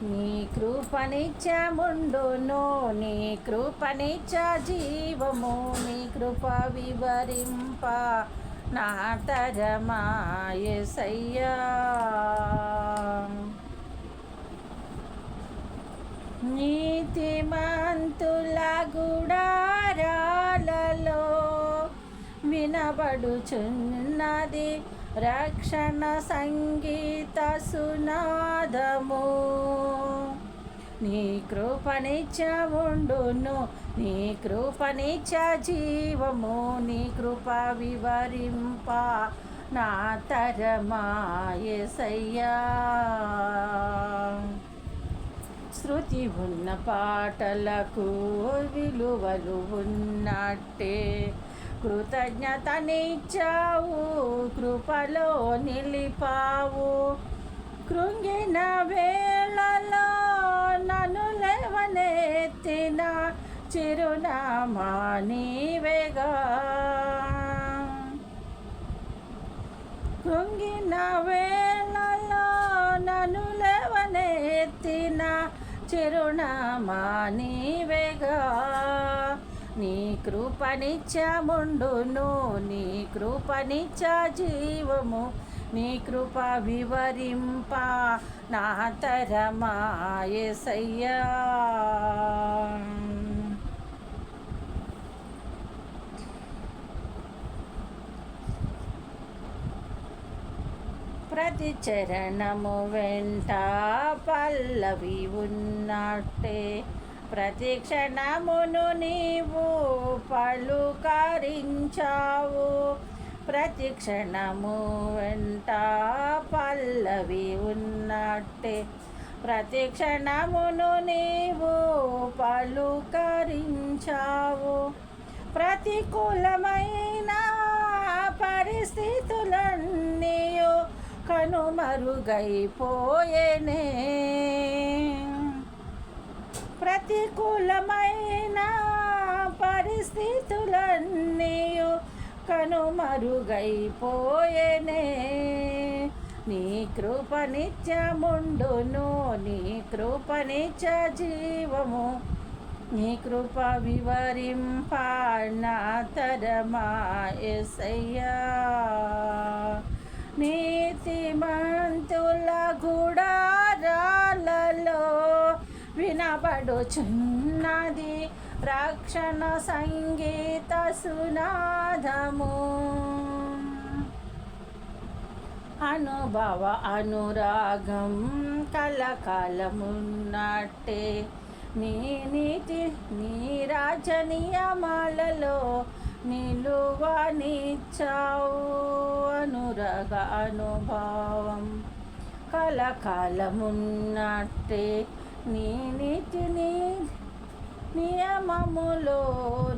నీ కృపనిత్యముండును, నీ కృపనిత్య జీవము, నీ కృప వివరింప నా తరమా యేసయ్యా. నీతిమంతుల గుడారాలలో వినబడుచున్నది రక్షణ సంగీత సునాదము. నీ కృపనిత్యముండును, నీ కృపనిత్య జీవము, నీ కృప వివరింప నా తరమా యేసయ్యా. శృతి ఉన్న పాటలకు విలువలు ఉన్నట్టే కృతజ్ఞతనిచ్చావు, కృపలో నిలిపావు. కృంగిన వేళలో నన్ను లేవనెత్తిన చిరునామా నీవేగా. కృంగిన వేళలో నన్ను లేవనెత్తిన చిరునామా నీవేగా. నీ కృపనిత్యముండును, నీ కృపనిత్య జీవము, నీ కృప వివరింప నా తరమా యేసయ్యా. ప్రతి చరణము వెంట పల్లవి ఉన్నట్టే ప్రతి క్షణమును నీవు పలుకరించావు. ప్రతి క్షణము వెంట పల్లవి ఉన్నట్టే ప్రతి క్షణమును నీవు పలుకరించావు. ప్రతికూలమైన పరిస్థితులన్నీయు కనుమరుగైపోయేనే. ప్రతికూలమైన పరిస్థితులన్నీయు కనుమరుగైపోయేనే. నీ కృపనిత్యముండును, నీ కృపనిత్య జీవము, నీ కృప వివరింప నా తరమా యేసయ్యా. నీతిమంతుల గుడారాలలో వినబడుచున్నది రక్షణ సంగీత సునాదము. అనుభవ అనురాగం కలకాలమున్నట్టే నీ నీతి నీ రాజనీయమాలలో నిలువనిచ్చావు. అనురాగ అనుభవం కలకాలమున్నట్టే నీ నీతి నీ నియమములో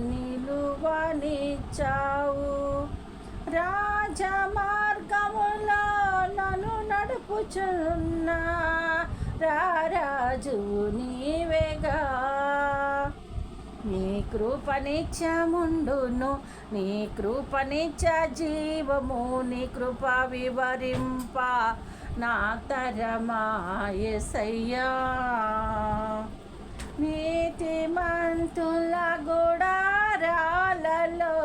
నిలువనిచ్చావు. రాజమార్గములో నన్ను నడుపుచున్న రారాజు నీవేగా. నీ కృపనిత్యముండును, నీ కృపనిత్య జీవము, నీ కృప వివరింప నా తరమా యేసయ్యా. నీతిమంతుల గుడారాలలో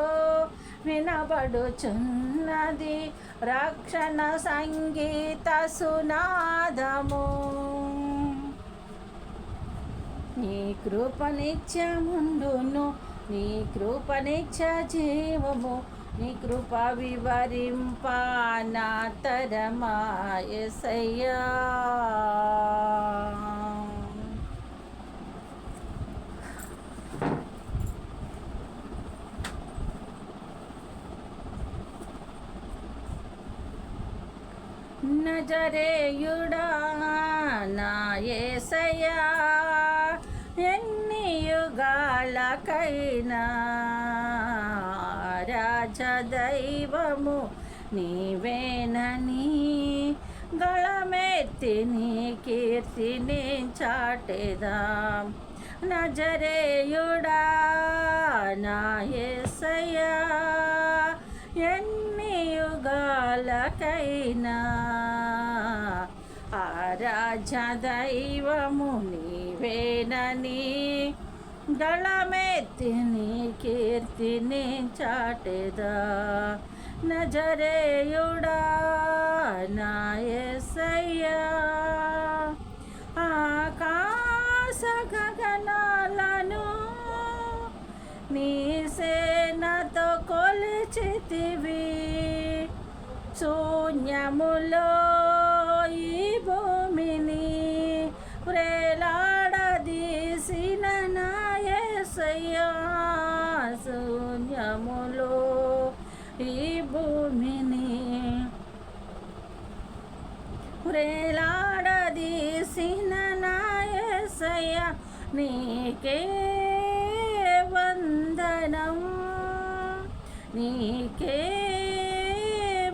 వినబడుచున్నది రక్షణ సంగీత సునాదము. నీ కృపనిత్యముండును, నీ కృపనిత్య జీవము, నీ కృప వివరింప నా తరమా యేసయ్యా. నజరేయుడా నా యేసయ్యా, ఎన్ని యుగాలకైనా రాజదైవము నీవేనని గళమెత్తి నీ కీర్తిని చాటెదాం. నజరేయుడా నా యేసయ్యా, ఎన్ని యుగాలకైనా ఆరాధ్య దైవము నీవేనని గళమెత్తి నీ కీర్తిని చాటెదా. నజరేయుడా నా యేసయ్యా, ఆకాశ గగనాలను నీ సేనతో కొలిచితివి. శూన్యములో ఈ భూమిని వ్రేలాడదీసిన నా యేసయ్యా, శూన్యములో ఈ భూమిని వ్రేలాడదీసిన నా యేసయ్యా, నీకే వందనం, నీకే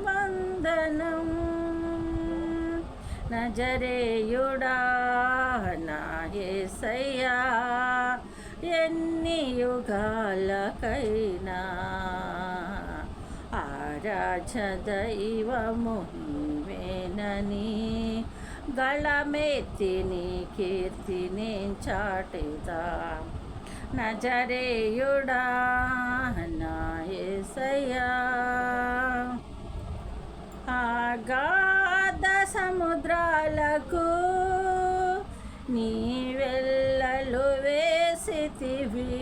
వందనం. నజరేయుడా నా యేసయ్యా, ఎన్ని యుగాలకైనా ఆరాధ్య దైవము నీవేనని గళమెత్తి నీ కీర్తిని చాటెదా. నజరేయుడా నా యేసయ్యా, అగాధ సముద్రాలకు నీవెల్లలు వేసితివి.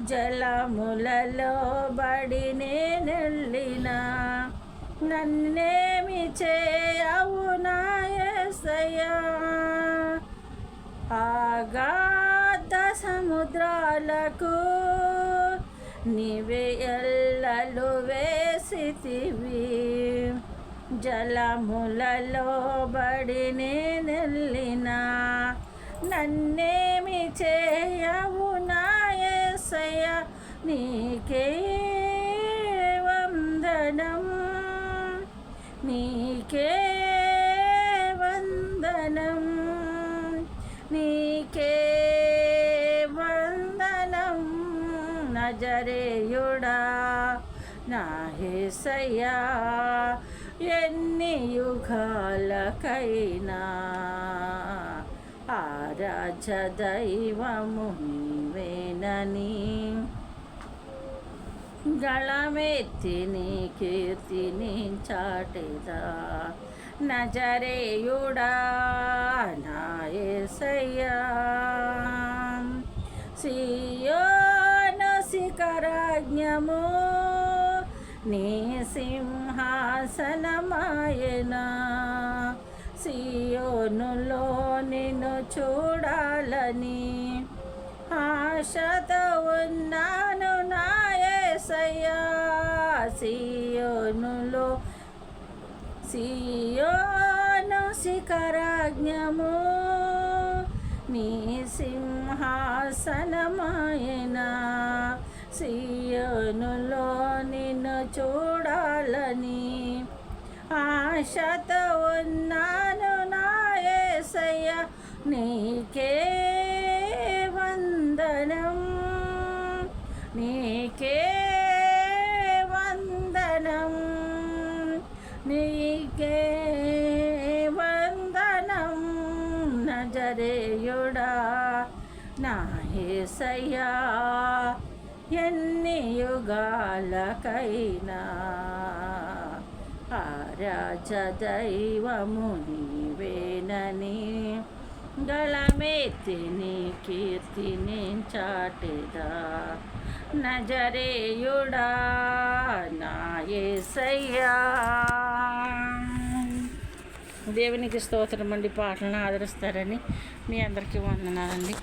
జలములలో బడి నేనెళ్ళిన నన్నేమి చేయవు నా యేసయ్యా, అగాధ సముద్రాలకు నీవే ఎల్లలు వేసితివి. జలములలో బడి నేనెళ్ళిన నన్నేమి చేయవు నా యేసయ్యా, నీకే వందనం, నీకే వందనం, నీకే వందనం. నజరేయుడా నా యేసయ్యా, ఎన్ని యుగాలకైనా ఆరాధ్య దైవము నీవేనని గళమెత్తి నీ కీర్తిని చాటెదా. నజరేయుడా నా యేసయ్యా, సియోను శిఖరాజ్ఞము నీ సింహాసనమాయనా. సియోనులో నిన్ను చూడాలని ఆశతో ఉన్నాను నా యేసయ్యా, సియోనులో సియోను శిఖరాజ్ఞము నీ సింహాసనమాయనా. సియోనులో నిన్ను చూడాలని ఆశతో ఉన్నాను నా యేసయ్యా, నీకే వందనం, నీకే వందనం, నీకే వందనం. నజరేయుడా నా యేసయ్యా, ఎన్ని యుగాలకైనా ఆరాధ్య దైవము నీవేనని గళమెత్తి నీ కీర్తిని చాటెదా. నజరేయుడా నా యేసయ్యా. దేవునికి స్తోత్రం అండి. పాటలను ఆదరిస్తారని మీ అందరికీ వందనాలండి.